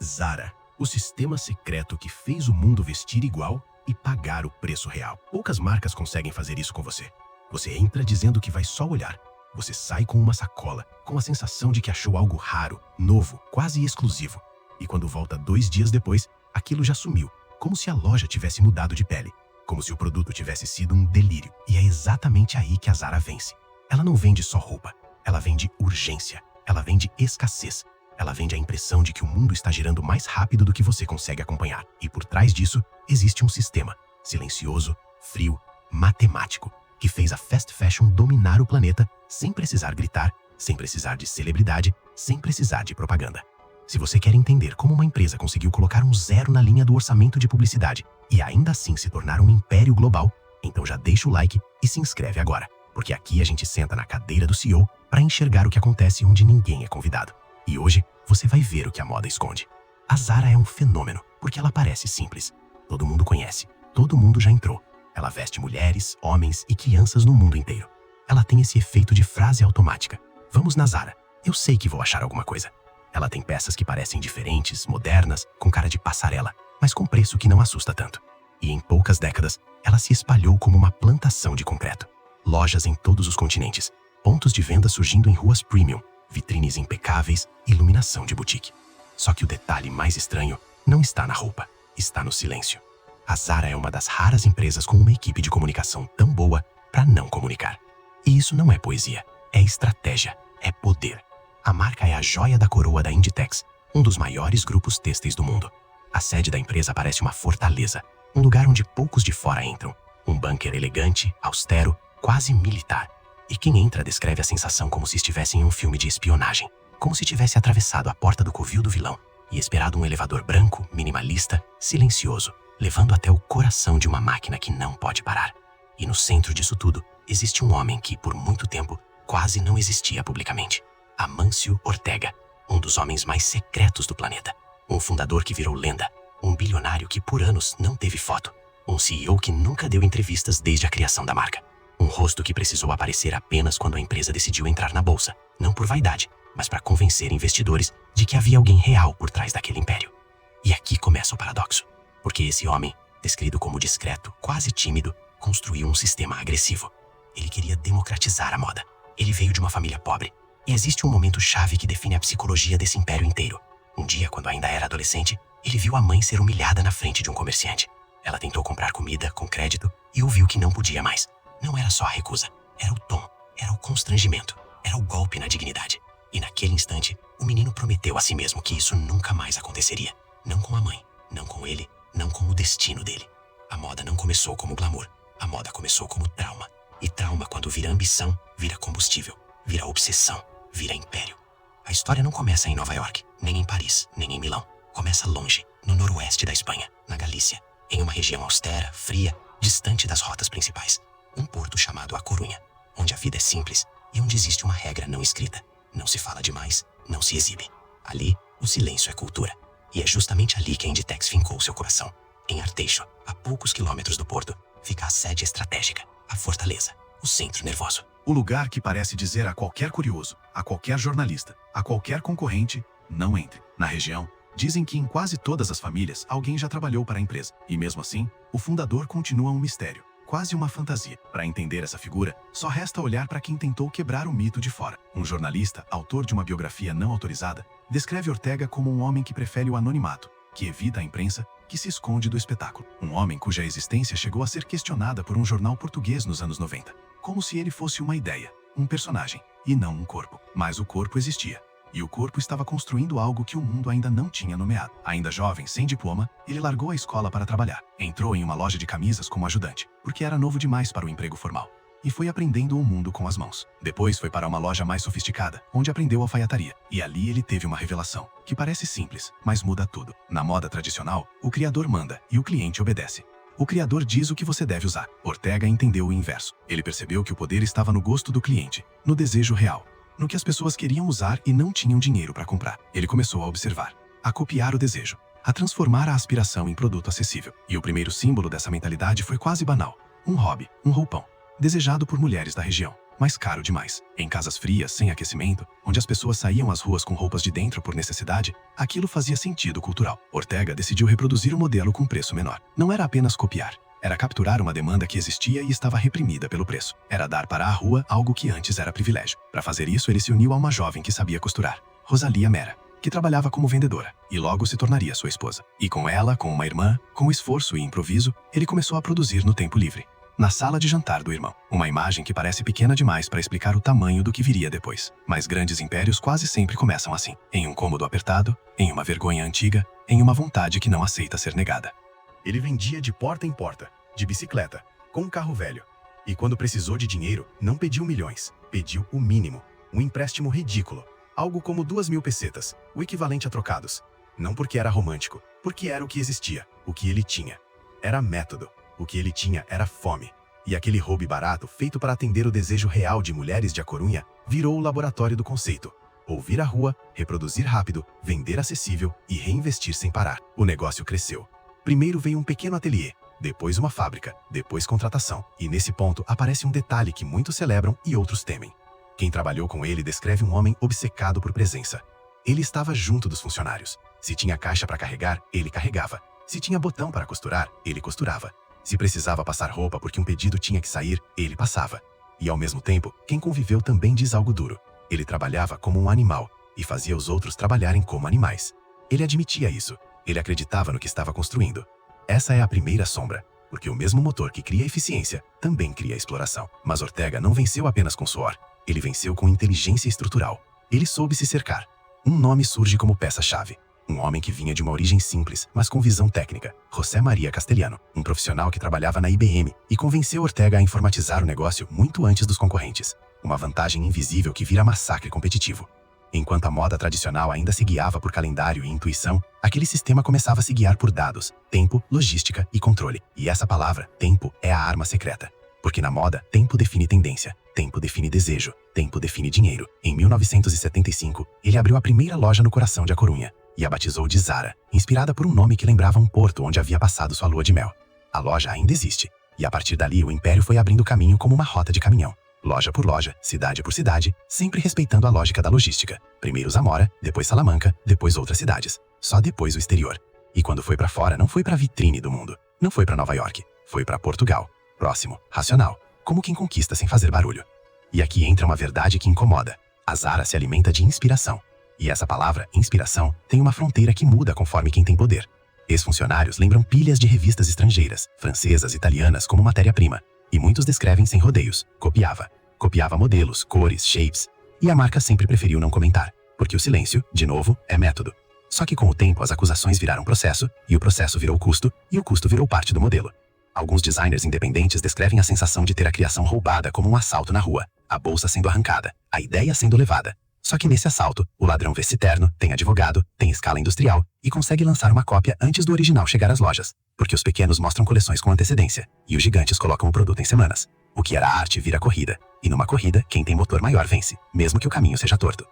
Zara, o sistema secreto que fez o mundo vestir igual e pagar o preço real. Poucas marcas conseguem fazer isso com você. Você entra dizendo que vai só olhar. Você sai com uma sacola, com a sensação de que achou algo raro, novo, quase exclusivo. E quando volta 2 dias depois, aquilo já sumiu, como se a loja tivesse mudado de pele, como se o produto tivesse sido um delírio. E é exatamente aí que a Zara vence. Ela não vende só roupa, ela vende urgência, ela vende escassez. Ela vende a impressão de que o mundo está girando mais rápido do que você consegue acompanhar. E por trás disso, existe um sistema silencioso, frio, matemático, que fez a fast fashion dominar o planeta sem precisar gritar, sem precisar de celebridade, sem precisar de propaganda. Se você quer entender como uma empresa conseguiu colocar um zero na linha do orçamento de publicidade e ainda assim se tornar um império global, então já deixa o like e se inscreve agora, porque aqui a gente senta na cadeira do CEO para enxergar o que acontece onde ninguém é convidado. E hoje, você vai ver o que a moda esconde. A Zara é um fenômeno, porque ela parece simples. Todo mundo conhece, todo mundo já entrou. Ela veste mulheres, homens e crianças no mundo inteiro. Ela tem esse efeito de frase automática. Vamos na Zara, eu sei que vou achar alguma coisa. Ela tem peças que parecem diferentes, modernas, com cara de passarela, mas com preço que não assusta tanto. E em poucas décadas, ela se espalhou como uma plantação de concreto. Lojas em todos os continentes, pontos de venda surgindo em ruas premium, vitrines impecáveis, iluminação de boutique. Só que o detalhe mais estranho não está na roupa, está no silêncio. A Zara é uma das raras empresas com uma equipe de comunicação tão boa para não comunicar. E isso não é poesia, é estratégia, é poder. A marca é a joia da coroa da Inditex, um dos maiores grupos têxteis do mundo. A sede da empresa parece uma fortaleza, um lugar onde poucos de fora entram. Um bunker elegante, austero, quase militar. E quem entra descreve a sensação como se estivesse em um filme de espionagem, como se tivesse atravessado a porta do covil do vilão e esperado um elevador branco, minimalista, silencioso, levando até o coração de uma máquina que não pode parar. E no centro disso tudo, existe um homem que, por muito tempo, quase não existia publicamente. Amancio Ortega, um dos homens mais secretos do planeta. Um fundador que virou lenda, um bilionário que por anos não teve foto, um CEO que nunca deu entrevistas desde a criação da marca. Um rosto que precisou aparecer apenas quando a empresa decidiu entrar na bolsa, não por vaidade, mas para convencer investidores de que havia alguém real por trás daquele império. E aqui começa o paradoxo, porque esse homem, descrito como discreto, quase tímido, construiu um sistema agressivo. Ele queria democratizar a moda. Ele veio de uma família pobre. E existe um momento chave que define a psicologia desse império inteiro. Um dia, quando ainda era adolescente, ele viu a mãe ser humilhada na frente de um comerciante. Ela tentou comprar comida com crédito e ouviu que não podia mais. Não era só a recusa, era o tom, era o constrangimento, era o golpe na dignidade. E naquele instante, o menino prometeu a si mesmo que isso nunca mais aconteceria. Não com a mãe, não com ele, não com o destino dele. A moda não começou como glamour, a moda começou como trauma. E trauma, quando vira ambição, vira combustível, vira obsessão, vira império. A história não começa em Nova York, nem em Paris, nem em Milão. Começa longe, no noroeste da Espanha, na Galícia, em uma região austera, fria, distante das rotas principais. Um porto chamado A Corunha, onde a vida é simples e onde existe uma regra não escrita. Não se fala demais, não se exibe. Ali, o silêncio é cultura. E é justamente ali que a Inditex fincou seu coração. Em Arteixo, a poucos quilômetros do porto, fica a sede estratégica, a fortaleza, o centro nervoso. O lugar que parece dizer a qualquer curioso, a qualquer jornalista, a qualquer concorrente, não entre. Na região, dizem que em quase todas as famílias alguém já trabalhou para a empresa. E mesmo assim, o fundador continua um mistério. Quase uma fantasia. Para entender essa figura, só resta olhar para quem tentou quebrar o mito de fora. Um jornalista, autor de uma biografia não autorizada, descreve Ortega como um homem que prefere o anonimato, que evita a imprensa, que se esconde do espetáculo. Um homem cuja existência chegou a ser questionada por um jornal português nos anos 90. Como se ele fosse uma ideia, um personagem, e não um corpo. Mas o corpo existia. E o corpo estava construindo algo que o mundo ainda não tinha nomeado. Ainda jovem, sem diploma, ele largou a escola para trabalhar. Entrou em uma loja de camisas como ajudante, porque era novo demais para o emprego formal. E foi aprendendo o mundo com as mãos. Depois foi para uma loja mais sofisticada, onde aprendeu alfaiataria. E ali ele teve uma revelação, que parece simples, mas muda tudo. Na moda tradicional, o criador manda e o cliente obedece. O criador diz o que você deve usar. Ortega entendeu o inverso. Ele percebeu que o poder estava no gosto do cliente, no desejo real, no que as pessoas queriam usar e não tinham dinheiro para comprar. Ele começou a observar, a copiar o desejo, a transformar a aspiração em produto acessível. E o primeiro símbolo dessa mentalidade foi quase banal. Um hobby, um roupão, desejado por mulheres da região. mas caro demais. Em casas frias, sem aquecimento, onde as pessoas saíam às ruas com roupas de dentro por necessidade, aquilo fazia sentido cultural. Ortega decidiu reproduzir o modelo com preço menor. Não era apenas copiar. Era capturar uma demanda que existia e estava reprimida pelo preço. Era dar para a rua algo que antes era privilégio. Para fazer isso, ele se uniu a uma jovem que sabia costurar, Rosalia Mera, que trabalhava como vendedora, e logo se tornaria sua esposa. E com ela, com uma irmã, com esforço e improviso, ele começou a produzir no tempo livre. Na sala de jantar do irmão. Uma imagem que parece pequena demais para explicar o tamanho do que viria depois. Mas grandes impérios quase sempre começam assim. Em um cômodo apertado, em uma vergonha antiga, em uma vontade que não aceita ser negada. Ele vendia de porta em porta, de bicicleta, com um carro velho. E quando precisou de dinheiro, não pediu milhões, pediu o mínimo. Um empréstimo ridículo. Algo como 2.000 pesetas, o equivalente a trocados. Não porque era romântico, porque era o que existia, o que ele tinha. Era método. O que ele tinha era fome. E aquele hobby barato, feito para atender o desejo real de mulheres de A Corunha, virou o laboratório do conceito. Ouvir a rua, reproduzir rápido, vender acessível e reinvestir sem parar. O negócio cresceu. Primeiro veio um pequeno ateliê, depois uma fábrica, depois contratação. E nesse ponto aparece um detalhe que muitos celebram e outros temem. Quem trabalhou com ele descreve um homem obcecado por presença. Ele estava junto dos funcionários. Se tinha caixa para carregar, ele carregava. Se tinha botão para costurar, ele costurava. Se precisava passar roupa porque um pedido tinha que sair, ele passava. E ao mesmo tempo, quem conviveu também diz algo duro. Ele trabalhava como um animal e fazia os outros trabalharem como animais. Ele admitia isso. Ele acreditava no que estava construindo. Essa é a primeira sombra, porque o mesmo motor que cria eficiência também cria exploração. Mas Ortega não venceu apenas com suor. Ele venceu com inteligência estrutural. Ele soube se cercar. Um nome surge como peça-chave. Um homem que vinha de uma origem simples, mas com visão técnica, José Maria Castellano, um profissional que trabalhava na IBM e convenceu Ortega a informatizar o negócio muito antes dos concorrentes. Uma vantagem invisível que vira massacre competitivo. Enquanto a moda tradicional ainda se guiava por calendário e intuição, aquele sistema começava a se guiar por dados, tempo, logística e controle. E essa palavra, tempo, é a arma secreta. Porque na moda, tempo define tendência, tempo define desejo, tempo define dinheiro. Em 1975, ele abriu a primeira loja no coração de A Corunha e a batizou de Zara, inspirada por um nome que lembrava um porto onde havia passado sua lua de mel. A loja ainda existe, e a partir dali o império foi abrindo caminho como uma rota de caminhão. Loja por loja, cidade por cidade, sempre respeitando a lógica da logística. Primeiro Zamora, depois Salamanca, depois outras cidades. Só depois o exterior. E quando foi pra fora, não foi pra vitrine do mundo. Não foi pra Nova York. Foi pra Portugal. Próximo, racional. Como quem conquista sem fazer barulho. E aqui entra uma verdade que incomoda. A Zara se alimenta de inspiração. E essa palavra, inspiração, tem uma fronteira que muda conforme quem tem poder. Ex-funcionários lembram pilhas de revistas estrangeiras, francesas, italianas, como matéria-prima. E muitos descrevem sem rodeios. Copiava. Copiava modelos, cores, shapes. E a marca sempre preferiu não comentar. Porque o silêncio, de novo, é método. Só que com o tempo as acusações viraram processo, e o processo virou custo, e o custo virou parte do modelo. Alguns designers independentes descrevem a sensação de ter a criação roubada como um assalto na rua. A bolsa sendo arrancada, a ideia sendo levada. Só que nesse assalto, o ladrão vê-se terno, tem advogado, tem escala industrial e consegue lançar uma cópia antes do original chegar às lojas. Porque os pequenos mostram coleções com antecedência, e os gigantes colocam o produto em semanas. O que era arte vira corrida, e numa corrida, quem tem motor maior vence, mesmo que o caminho seja torto.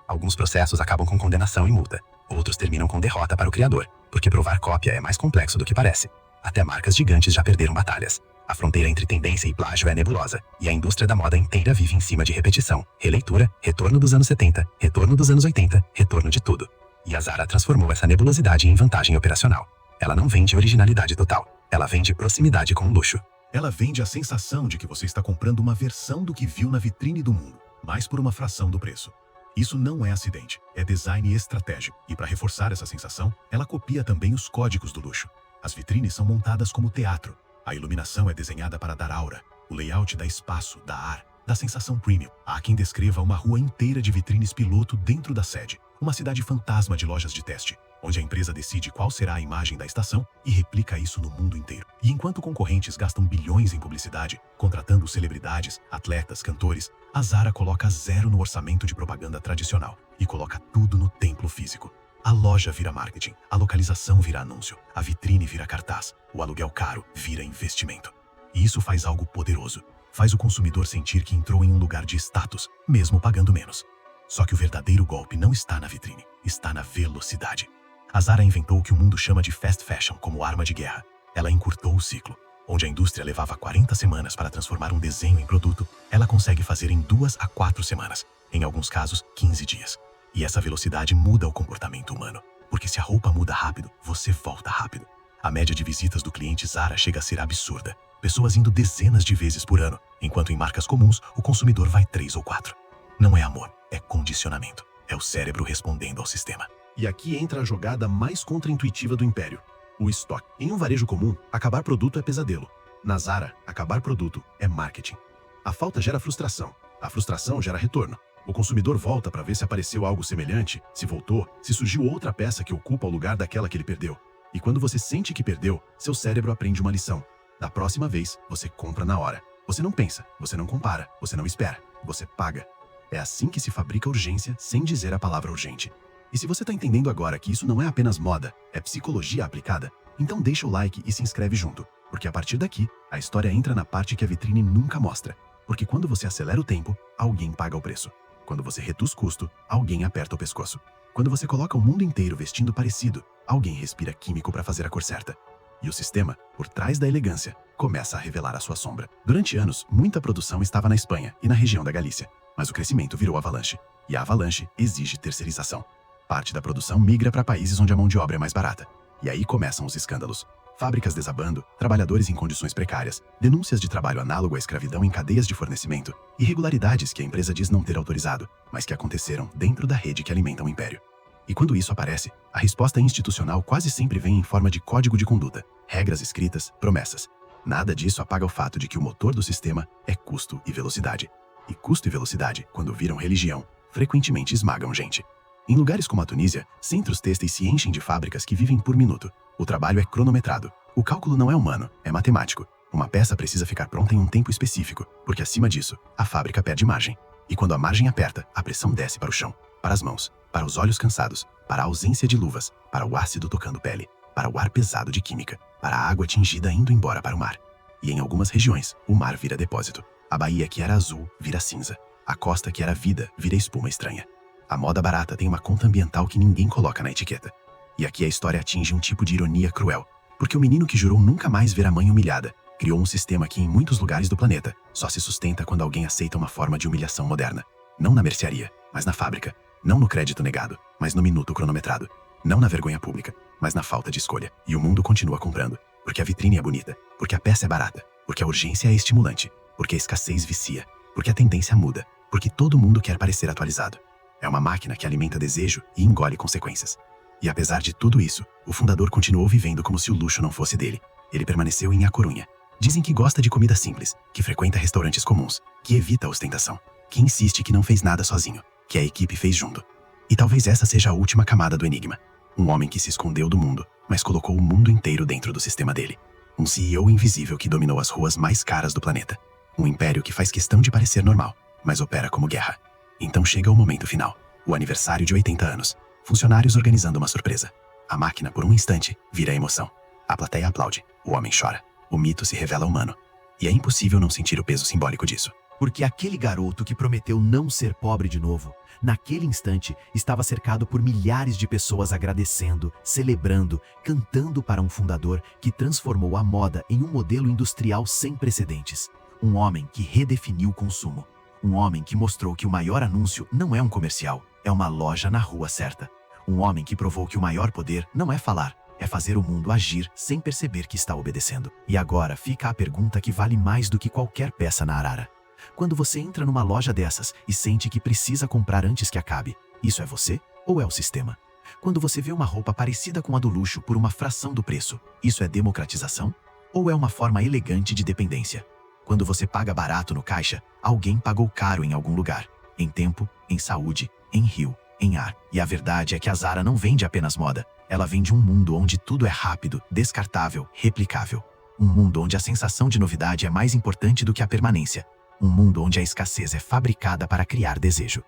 Alguns processos acabam com condenação e multa, outros terminam com derrota para o criador, porque provar cópia é mais complexo do que parece. Até marcas gigantes já perderam batalhas. A fronteira entre tendência e plágio é nebulosa, e a indústria da moda inteira vive em cima de repetição, releitura, retorno dos anos 70, retorno dos anos 80, retorno de tudo. E a Zara transformou essa nebulosidade em vantagem operacional. Ela não vende originalidade total, ela vende proximidade com o luxo. Ela vende a sensação de que você está comprando uma versão do que viu na vitrine do mundo, mas por uma fração do preço. Isso não é acidente, é design estratégico. E para reforçar essa sensação, ela copia também os códigos do luxo. As vitrines são montadas como teatro. A iluminação é desenhada para dar aura. O layout dá espaço, dá ar, dá sensação premium. Há quem descreva uma rua inteira de vitrines piloto dentro da sede. Uma cidade fantasma de lojas de teste, onde a empresa decide qual será a imagem da estação e replica isso no mundo inteiro. E enquanto concorrentes gastam bilhões em publicidade, contratando celebridades, atletas, cantores, a Zara coloca zero no orçamento de propaganda tradicional e coloca tudo no templo físico. A loja vira marketing, a localização vira anúncio, a vitrine vira cartaz, o aluguel caro vira investimento. E isso faz algo poderoso. Faz o consumidor sentir que entrou em um lugar de status, mesmo pagando menos. Só que o verdadeiro golpe não está na vitrine, está na velocidade. A Zara inventou o que o mundo chama de fast fashion como arma de guerra. Ela encurtou o ciclo. Onde a indústria levava 40 semanas para transformar um desenho em produto, ela consegue fazer em 2 a 4 semanas, em alguns casos, 15 dias. E essa velocidade muda o comportamento humano, porque se a roupa muda rápido, você volta rápido. A média de visitas do cliente Zara chega a ser absurda, pessoas indo dezenas de vezes por ano, enquanto em marcas comuns o consumidor vai 3 ou 4. Não é amor, é condicionamento. É o cérebro respondendo ao sistema. E aqui entra a jogada mais contraintuitiva do império: o estoque. Em um varejo comum, acabar produto é pesadelo. Na Zara, acabar produto é marketing. A falta gera frustração. A frustração gera retorno. O consumidor volta para ver se apareceu algo semelhante, se voltou, se surgiu outra peça que ocupa o lugar daquela que ele perdeu. E quando você sente que perdeu, seu cérebro aprende uma lição. Da próxima vez, você compra na hora. Você não pensa, você não compara, você não espera, você paga. É assim que se fabrica urgência sem dizer a palavra urgente. E se você está entendendo agora que isso não é apenas moda, é psicologia aplicada, então deixa o like e se inscreve junto, porque a partir daqui, a história entra na parte que a vitrine nunca mostra. Porque quando você acelera o tempo, alguém paga o preço. Quando você reduz custo, alguém aperta o pescoço. Quando você coloca o mundo inteiro vestindo parecido, alguém respira químico para fazer a cor certa. E o sistema, por trás da elegância, começa a revelar a sua sombra. Durante anos, muita produção estava na Espanha e na região da Galícia, mas o crescimento virou avalanche. E a avalanche exige terceirização. Parte da produção migra para países onde a mão de obra é mais barata. E aí começam os escândalos. Fábricas desabando, trabalhadores em condições precárias, denúncias de trabalho análogo à escravidão em cadeias de fornecimento, irregularidades que a empresa diz não ter autorizado, mas que aconteceram dentro da rede que alimenta o império. E quando isso aparece, a resposta institucional quase sempre vem em forma de código de conduta, regras escritas, promessas. Nada disso apaga o fato de que o motor do sistema é custo e velocidade. E custo e velocidade, quando viram religião, frequentemente esmagam gente. Em lugares como a Tunísia, centros têxteis se enchem de fábricas que vivem por minuto. O trabalho é cronometrado. O cálculo não é humano, é matemático. Uma peça precisa ficar pronta em um tempo específico, porque acima disso, a fábrica perde margem. E quando a margem aperta, a pressão desce para o chão, para as mãos, para os olhos cansados, para a ausência de luvas, para o ácido tocando pele, para o ar pesado de química, para a água tingida indo embora para o mar. E em algumas regiões, o mar vira depósito. A baía que era azul vira cinza. A costa que era vida vira espuma estranha. A moda barata tem uma conta ambiental que ninguém coloca na etiqueta. E aqui a história atinge um tipo de ironia cruel, porque o menino que jurou nunca mais ver a mãe humilhada criou um sistema que em muitos lugares do planeta só se sustenta quando alguém aceita uma forma de humilhação moderna. Não na mercearia, mas na fábrica. Não no crédito negado, mas no minuto cronometrado. Não na vergonha pública, mas na falta de escolha. E o mundo continua comprando, porque a vitrine é bonita, porque a peça é barata, porque a urgência é estimulante, porque a escassez vicia, porque a tendência muda, porque todo mundo quer parecer atualizado. É uma máquina que alimenta desejo e engole consequências. E apesar de tudo isso, o fundador continuou vivendo como se o luxo não fosse dele. Ele permaneceu em A Corunha. Dizem que gosta de comida simples, que frequenta restaurantes comuns, que evita a ostentação, que insiste que não fez nada sozinho, que a equipe fez junto. E talvez essa seja a última camada do enigma. Um homem que se escondeu do mundo, mas colocou o mundo inteiro dentro do sistema dele. Um CEO invisível que dominou as ruas mais caras do planeta. Um império que faz questão de parecer normal, mas opera como guerra. Então chega o momento final, o aniversário de 80 anos. Funcionários organizando uma surpresa. A máquina, por um instante, vira emoção. A plateia aplaude, o homem chora. O mito se revela humano. E é impossível não sentir o peso simbólico disso. Porque aquele garoto que prometeu não ser pobre de novo, naquele instante estava cercado por milhares de pessoas agradecendo, celebrando, cantando para um fundador que transformou a moda em um modelo industrial sem precedentes. Um homem que redefiniu o consumo. Um homem que mostrou que o maior anúncio não é um comercial, é uma loja na rua certa. Um homem que provou que o maior poder não é falar, é fazer o mundo agir sem perceber que está obedecendo. E agora fica a pergunta que vale mais do que qualquer peça na arara. Quando você entra numa loja dessas e sente que precisa comprar antes que acabe, isso é você ou é o sistema? Quando você vê uma roupa parecida com a do luxo por uma fração do preço, isso é democratização? Ou é uma forma elegante de dependência? Quando você paga barato no caixa, alguém pagou caro em algum lugar. Em tempo, em saúde, em rio, em ar. E a verdade é que a Zara não vende apenas moda. Ela vende um mundo onde tudo é rápido, descartável, replicável. Um mundo onde a sensação de novidade é mais importante do que a permanência. Um mundo onde a escassez é fabricada para criar desejo.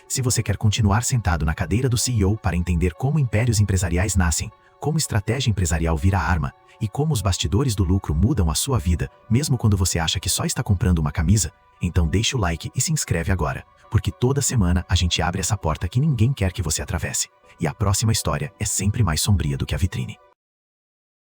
Se você quer continuar sentado na cadeira do CEO para entender como impérios empresariais nascem, como estratégia empresarial vira arma e como os bastidores do lucro mudam a sua vida, mesmo quando você acha que só está comprando uma camisa, então deixe o like e se inscreve agora, porque toda semana a gente abre essa porta que ninguém quer que você atravesse. E a próxima história é sempre mais sombria do que a vitrine.